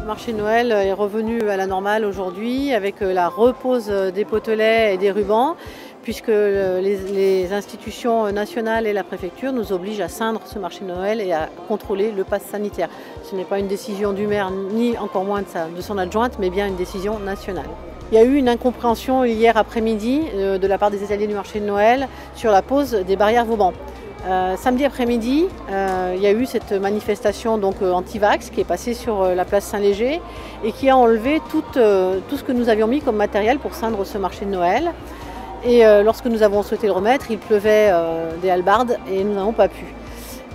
marché de Noël est revenu à la normale aujourd'hui avec la repose des potelets et des rubans, puisque les institutions nationales et la préfecture nous obligent à ceindre ce marché de Noël et à contrôler le pass sanitaire. Ce n'est pas une décision du maire, ni encore moins de son adjointe, mais bien une décision nationale. Il y a eu une incompréhension hier après-midi de la part des étaliers du marché de Noël sur la pose des barrières Vauban. Samedi après-midi, il y a eu cette manifestation anti-vax qui est passée sur la place Saint-Léger et qui a enlevé tout ce que nous avions mis comme matériel pour ceindre ce marché de Noël. Et lorsque nous avons souhaité le remettre, il pleuvait des hallebardes et nous n'avons pas pu.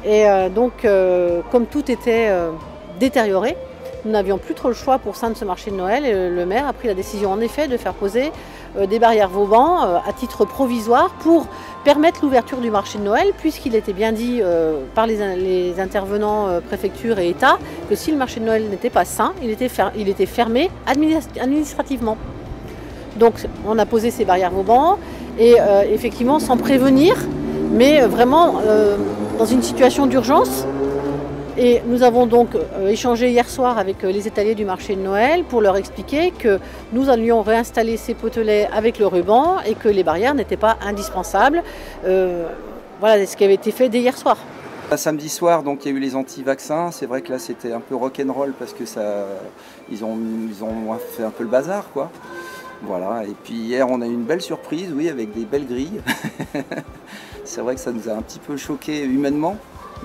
Et comme tout était détérioré, nous n'avions plus trop le choix pour ceindre ce marché de Noël et le maire a pris la décision en effet de faire poser des barrières Vauban à titre provisoire pour permettre l'ouverture du marché de Noël, puisqu'il était bien dit par les intervenants préfecture et État que si le marché de Noël n'était pas sain, il était fermé administrativement. Donc on a posé ces barrières Vauban et effectivement sans prévenir, mais vraiment dans une situation d'urgence. Et nous avons donc échangé hier soir avec les étaliers du marché de Noël pour leur expliquer que nous allions réinstaller ces potelets avec le ruban et que les barrières n'étaient pas indispensables. Voilà ce qui avait été fait dès hier soir. Samedi soir, donc, il y a eu les anti-vaccins. C'est vrai que là, c'était un peu rock'n'roll parce que ils ont fait un peu le bazar, quoi. Voilà. Et puis hier, on a eu une belle surprise, oui, avec des belles grilles. C'est vrai que ça nous a un petit peu choqué humainement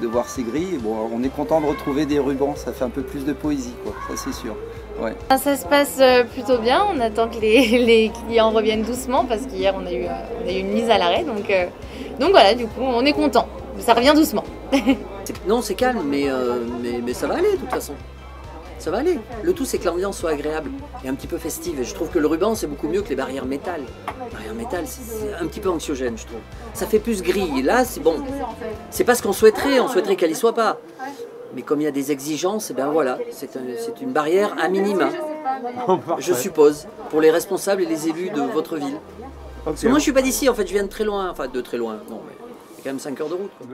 de voir ces grilles. Bon, on est content de retrouver des rubans, ça fait un peu plus de poésie, quoi, ça c'est sûr. Ouais. Ça se passe plutôt bien, on attend que les clients reviennent doucement parce qu'hier on a eu une mise à l'arrêt, donc voilà, du coup on est content, ça revient doucement. Non, c'est calme, mais ça va aller de toute façon. Ça va aller. Le tout, c'est que l'ambiance soit agréable et un petit peu festive. Et je trouve que le ruban, c'est beaucoup mieux que les barrières métal. Les barrières métal, c'est un petit peu anxiogène, je trouve. Ça fait plus gris. Et là, c'est bon. C'est pas ce qu'on souhaiterait. On souhaiterait qu'elle y soit pas. Mais comme il y a des exigences, et ben voilà, c'est une barrière à minima, je suppose, pour les responsables et les élus de votre ville. Parce que moi, je suis pas d'ici. En fait, je viens de très loin. Enfin, de très loin. Non, mais il y a quand même 5 heures de route, quoi.